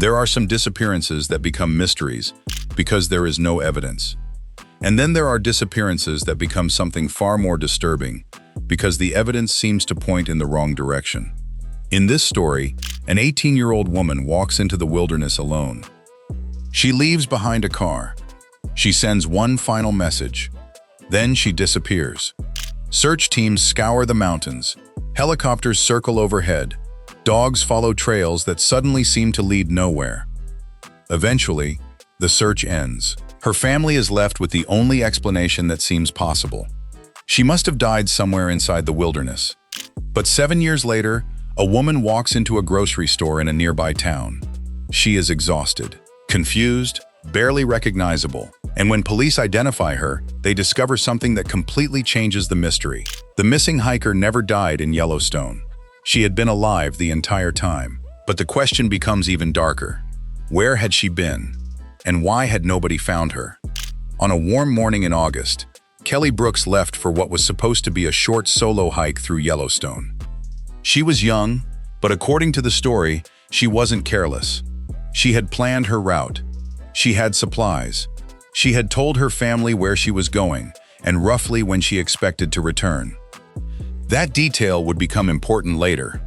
There are some disappearances that become mysteries because there is no evidence. And then there are disappearances that become something far more disturbing because the evidence seems to point in the wrong direction. In this story, an 18-year-old woman walks into the wilderness alone. She leaves behind a car. She sends one final message. Then she disappears. Search teams scour the mountains. Helicopters circle overhead. Dogs follow trails that suddenly seem to lead nowhere. Eventually, the search ends. Her family is left with the only explanation that seems possible. She must have died somewhere inside the wilderness. But 7 years later, a woman walks into a grocery store in a nearby town. She is exhausted, confused, barely recognizable. And when police identify her, they discover something that completely changes the mystery. The missing hiker never died in Yellowstone. She had been alive the entire time. But the question becomes even darker. Where had she been? And why had nobody found her? On a warm morning in August, Kelly Brooks left for what was supposed to be a short solo hike through Yellowstone. She was young, but according to the story, she wasn't careless. She had planned her route. She had supplies. She had told her family where she was going and roughly when she expected to return. That detail would become important later,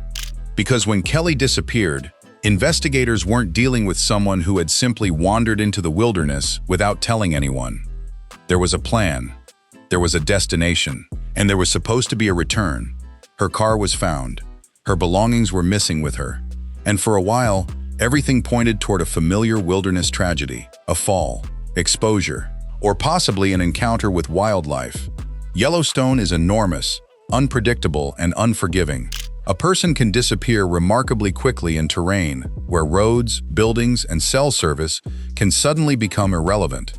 because when Kelly disappeared, investigators weren't dealing with someone who had simply wandered into the wilderness without telling anyone. There was a plan, there was a destination, and there was supposed to be a return. Her car was found, her belongings were missing with her, and for a while, everything pointed toward a familiar wilderness tragedy, a fall, exposure, or possibly an encounter with wildlife. Yellowstone is enormous, unpredictable, and unforgiving. A person can disappear remarkably quickly in terrain where roads, buildings, and cell service can suddenly become irrelevant.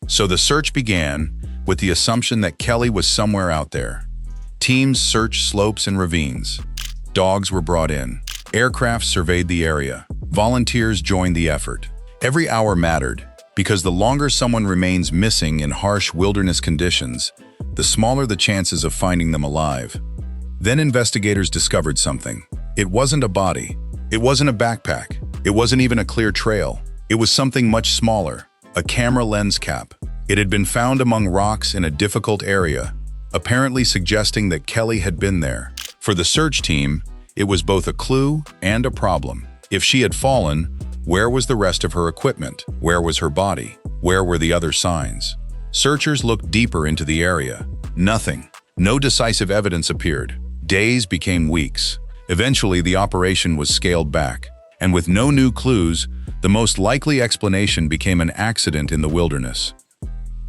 So the search began with the assumption that Kelly was somewhere out there. Teams searched slopes and ravines. Dogs were brought in. Aircraft surveyed the area. Volunteers joined the effort. Every hour mattered, because the longer someone remains missing in harsh wilderness conditions, the smaller the chances of finding them alive. Then investigators discovered something. It wasn't a body. It wasn't a backpack. It wasn't even a clear trail. It was something much smaller, a camera lens cap. It had been found among rocks in a difficult area, apparently suggesting that Kelly had been there. For the search team, it was both a clue and a problem. If she had fallen, where was the rest of her equipment? Where was her body? Where were the other signs? Searchers looked deeper into the area. Nothing. No decisive evidence appeared. Days became weeks. Eventually, the operation was scaled back. And with no new clues, the most likely explanation became an accident in the wilderness.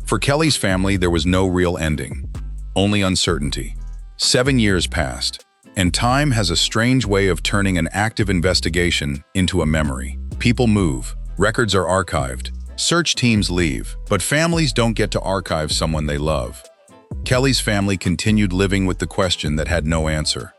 For Kelly's family, there was no real ending. Only uncertainty. 7 years passed. And time has a strange way of turning an active investigation into a memory. People move. Records are archived. Search teams leave, but families don't get to archive someone they love. Kelly's family continued living with the question that had no answer.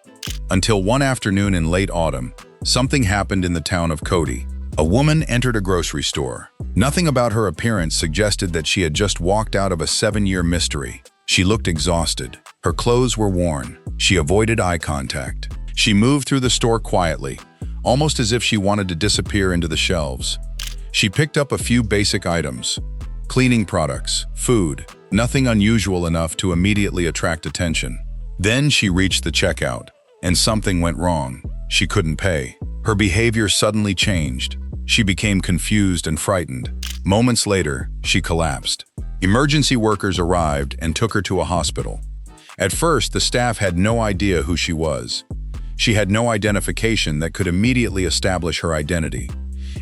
Until one afternoon in late autumn, something happened in the town of Cody. A woman entered a grocery store. Nothing about her appearance suggested that she had just walked out of a 7-year mystery. She looked exhausted. Her clothes were worn. She avoided eye contact. She moved through the store quietly, almost as if she wanted to disappear into the shelves. She picked up a few basic items, cleaning products, food, nothing unusual enough to immediately attract attention. Then she reached the checkout, and something went wrong. She couldn't pay. Her behavior suddenly changed. She became confused and frightened. Moments later, she collapsed. Emergency workers arrived and took her to a hospital. At first, the staff had no idea who she was. She had no identification that could immediately establish her identity.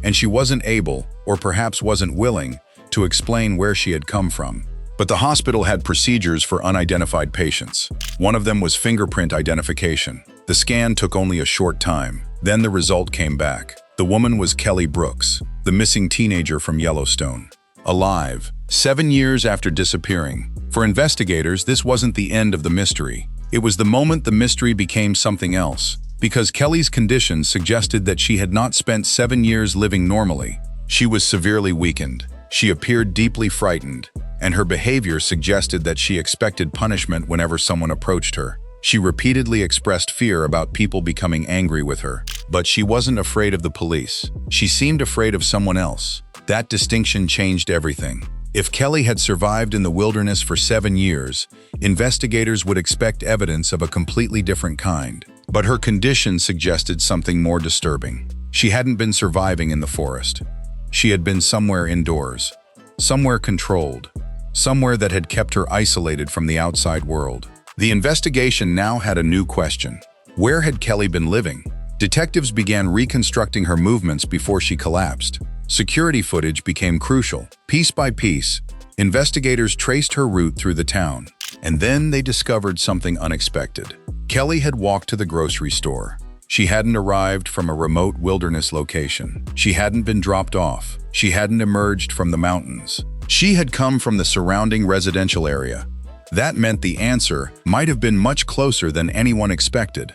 And she wasn't able, or perhaps wasn't willing, to explain where she had come from. But the hospital had procedures for unidentified patients. One of them was fingerprint identification. The scan took only a short time. Then the result came back. The woman was Kelly Brooks, the missing teenager from Yellowstone. Alive, 7 years after disappearing. For investigators, this wasn't the end of the mystery. It was the moment the mystery became something else, because Kelly's condition suggested that she had not spent 7 years living normally. She was severely weakened. She appeared deeply frightened, and her behavior suggested that she expected punishment whenever someone approached her. She repeatedly expressed fear about people becoming angry with her. But she wasn't afraid of the police. She seemed afraid of someone else. That distinction changed everything. If Kelly had survived in the wilderness for 7 years, investigators would expect evidence of a completely different kind. But her condition suggested something more disturbing. She hadn't been surviving in the forest. She had been somewhere indoors, somewhere controlled, somewhere that had kept her isolated from the outside world. The investigation now had a new question. Where had Kelly been living? Detectives began reconstructing her movements before she collapsed. Security footage became crucial. Piece by piece, investigators traced her route through the town. And then they discovered something unexpected. Kelly had walked to the grocery store. She hadn't arrived from a remote wilderness location. She hadn't been dropped off. She hadn't emerged from the mountains. She had come from the surrounding residential area. That meant the answer might have been much closer than anyone expected.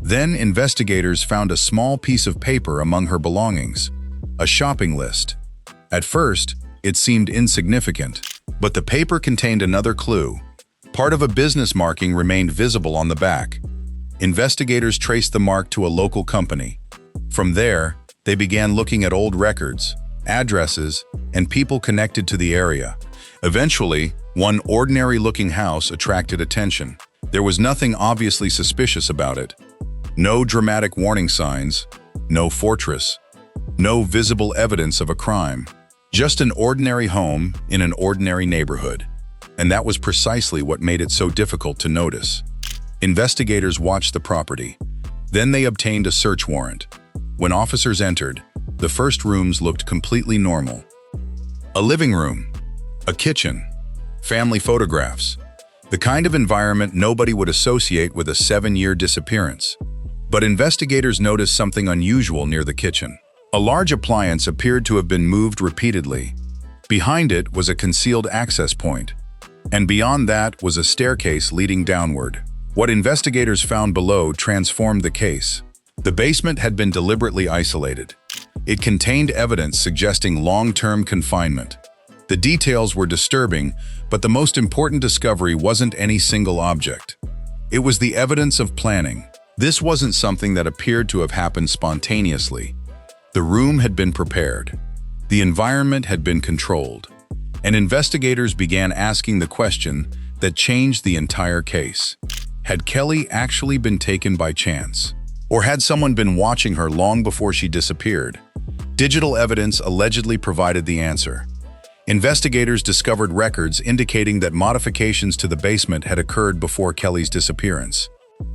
Then investigators found a small piece of paper among her belongings, a shopping list. At first, it seemed insignificant, but the paper contained another clue. Part of a business marking remained visible on the back. Investigators traced the mark to a local company. From there, they began looking at old records, addresses, and people connected to the area. Eventually, one ordinary-looking house attracted attention. There was nothing obviously suspicious about it. No dramatic warning signs, no fortress, no visible evidence of a crime. Just an ordinary home in an ordinary neighborhood. And that was precisely what made it so difficult to notice. Investigators watched the property. Then they obtained a search warrant. When officers entered, the first rooms looked completely normal. A living room, a kitchen, family photographs. The kind of environment nobody would associate with a 7-year disappearance. But investigators noticed something unusual near the kitchen. A large appliance appeared to have been moved repeatedly. Behind it was a concealed access point. And beyond that was a staircase leading downward. What investigators found below transformed the case. The basement had been deliberately isolated. It contained evidence suggesting long-term confinement. The details were disturbing, but the most important discovery wasn't any single object. It was the evidence of planning. This wasn't something that appeared to have happened spontaneously. The room had been prepared. The environment had been controlled. And investigators began asking the question that changed the entire case. Had Kelly actually been taken by chance? Or had someone been watching her long before she disappeared? Digital evidence allegedly provided the answer. Investigators discovered records indicating that modifications to the basement had occurred before Kelly's disappearance.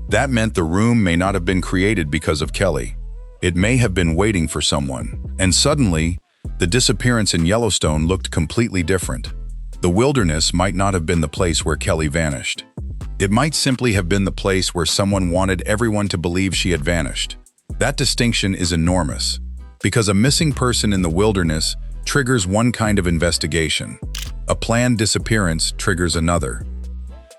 That meant the room may not have been created because of Kelly. It may have been waiting for someone. And suddenly, the disappearance in Yellowstone looked completely different. The wilderness might not have been the place where Kelly vanished. It might simply have been the place where someone wanted everyone to believe she had vanished. That distinction is enormous, because a missing person in the wilderness triggers one kind of investigation. A planned disappearance triggers another.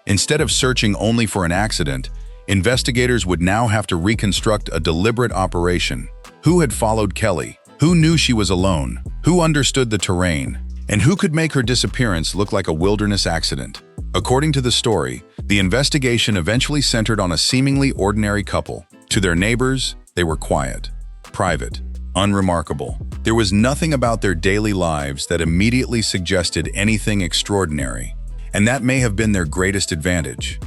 Instead of searching only for an accident, investigators would now have to reconstruct a deliberate operation. Who had followed Kelly? Who knew she was alone? Who understood the terrain? And who could make her disappearance look like a wilderness accident? According to the story, the investigation eventually centered on a seemingly ordinary couple. To their neighbors, they were quiet, private, unremarkable. There was nothing about their daily lives that immediately suggested anything extraordinary, and that may have been their greatest advantage.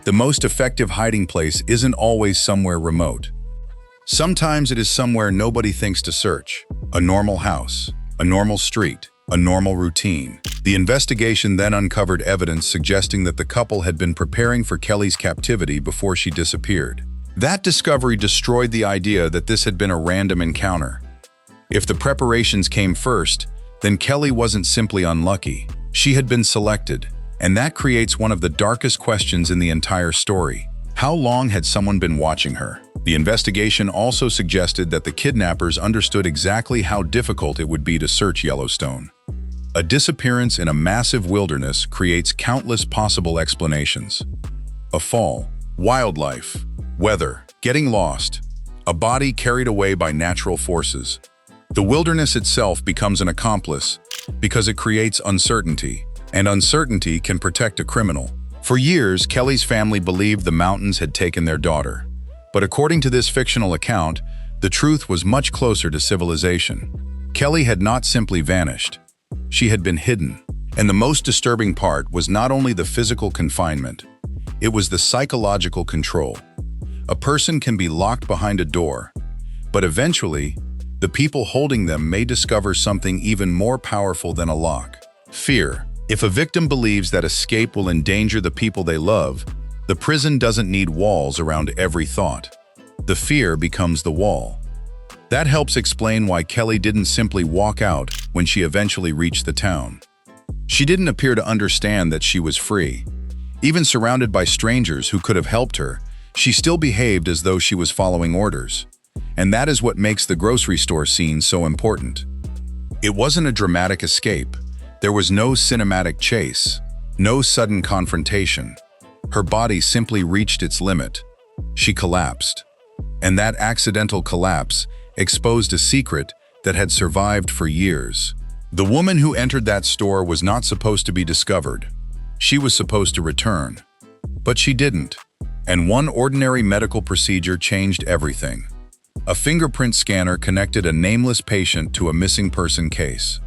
The most effective hiding place isn't always somewhere remote. Sometimes it is somewhere nobody thinks to search. A normal house, a normal street, a normal routine. The investigation then uncovered evidence suggesting that the couple had been preparing for Kelly's captivity before she disappeared. That discovery destroyed the idea that this had been a random encounter. If the preparations came first, then Kelly wasn't simply unlucky. She had been selected, and that creates one of the darkest questions in the entire story. How long had someone been watching her? The investigation also suggested that the kidnappers understood exactly how difficult it would be to search Yellowstone. A disappearance in a massive wilderness creates countless possible explanations. A fall, wildlife, weather, getting lost, a body carried away by natural forces. The wilderness itself becomes an accomplice because it creates uncertainty, and uncertainty can protect a criminal. For years, Kelly's family believed the mountains had taken their daughter. But according to this fictional account, The truth was much closer to civilization. Kelly had not simply vanished. She had been hidden. And the most disturbing part was not only the physical confinement, it was the psychological control. A person can be locked behind a door, but eventually, the people holding them may discover something even more powerful than a lock: fear. If a victim believes that escape will endanger the people they love, the prison doesn't need walls around every thought. The fear becomes the wall. That helps explain why Kelly didn't simply walk out when she eventually reached the town. She didn't appear to understand that she was free. Even surrounded by strangers who could have helped her, she still behaved as though she was following orders. And that is what makes the grocery store scene so important. It wasn't a dramatic escape. There was no cinematic chase, no sudden confrontation. Her body simply reached its limit. She collapsed. And that accidental collapse exposed a secret that had survived for years. The woman who entered that store was not supposed to be discovered. She was supposed to return. But she didn't. And one ordinary medical procedure changed everything. A fingerprint scanner connected a nameless patient to a missing person case.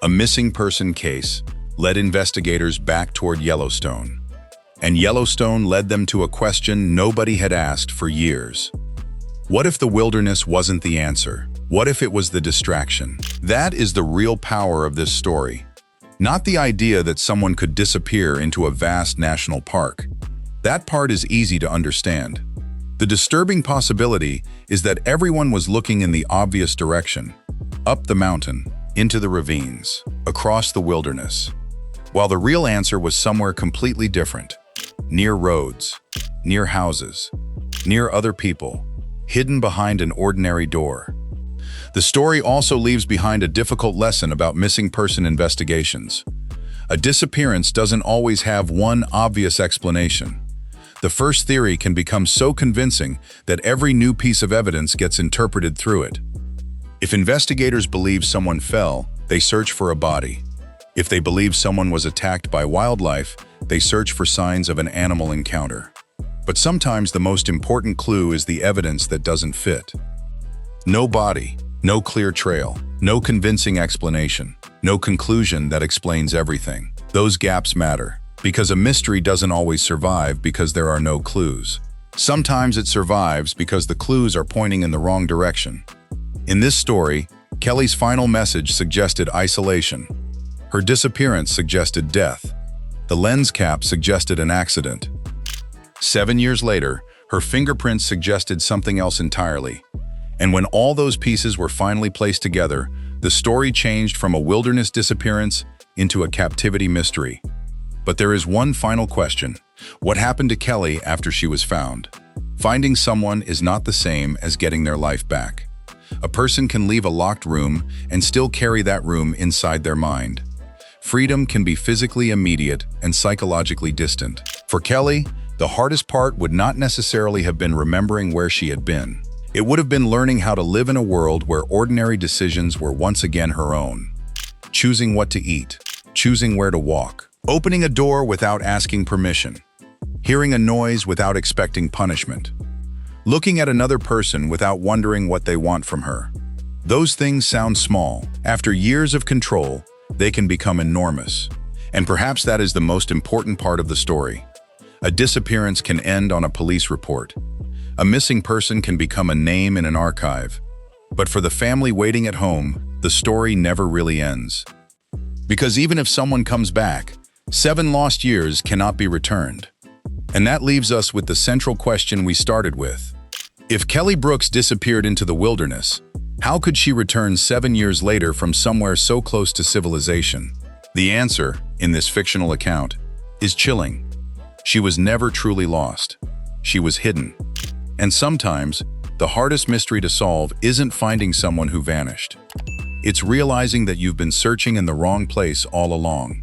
A missing person case led investigators back toward Yellowstone. And Yellowstone led them to a question nobody had asked for years. What if the wilderness wasn't the answer? What if it was the distraction? That is the real power of this story. Not the idea that someone could disappear into a vast national park. That part is easy to understand. The disturbing possibility is that everyone was looking in the obvious direction, up the mountain, into the ravines, across the wilderness, while the real answer was somewhere completely different, near roads, near houses, near other people, hidden behind an ordinary door. The story also leaves behind a difficult lesson about missing person investigations. A disappearance doesn't always have one obvious explanation. The first theory can become so convincing that every new piece of evidence gets interpreted through it. If investigators believe someone fell, they search for a body. If they believe someone was attacked by wildlife, they search for signs of an animal encounter. But sometimes the most important clue is the evidence that doesn't fit. No body, no clear trail, no convincing explanation, no conclusion that explains everything. Those gaps matter. Because a mystery doesn't always survive because there are no clues. Sometimes it survives because the clues are pointing in the wrong direction. In this story, Kelly's final message suggested isolation. Her disappearance suggested death. The lens cap suggested an accident. 7 years later, her fingerprints suggested something else entirely. And when all those pieces were finally placed together, the story changed from a wilderness disappearance into a captivity mystery. But there is one final question. What happened to Kelly after she was found? Finding someone is not the same as getting their life back. A person can leave a locked room and still carry that room inside their mind. Freedom can be physically immediate and psychologically distant. For Kelly, the hardest part would not necessarily have been remembering where she had been. It would have been learning how to live in a world where ordinary decisions were once again her own. Choosing what to eat, choosing where to walk, opening a door without asking permission, hearing a noise without expecting punishment, looking at another person without wondering what they want from her. Those things sound small. After years of control, they can become enormous. And perhaps that is the most important part of the story. A disappearance can end on a police report. A missing person can become a name in an archive. But for the family waiting at home, the story never really ends. Because even if someone comes back, 7 lost years cannot be returned. And that leaves us with the central question we started with. If Kelly Brooks disappeared into the wilderness, how could she return 7 years later from somewhere so close to civilization? The answer, in this fictional account, is chilling. She was never truly lost. She was hidden. And sometimes, the hardest mystery to solve isn't finding someone who vanished. It's realizing that you've been searching in the wrong place all along.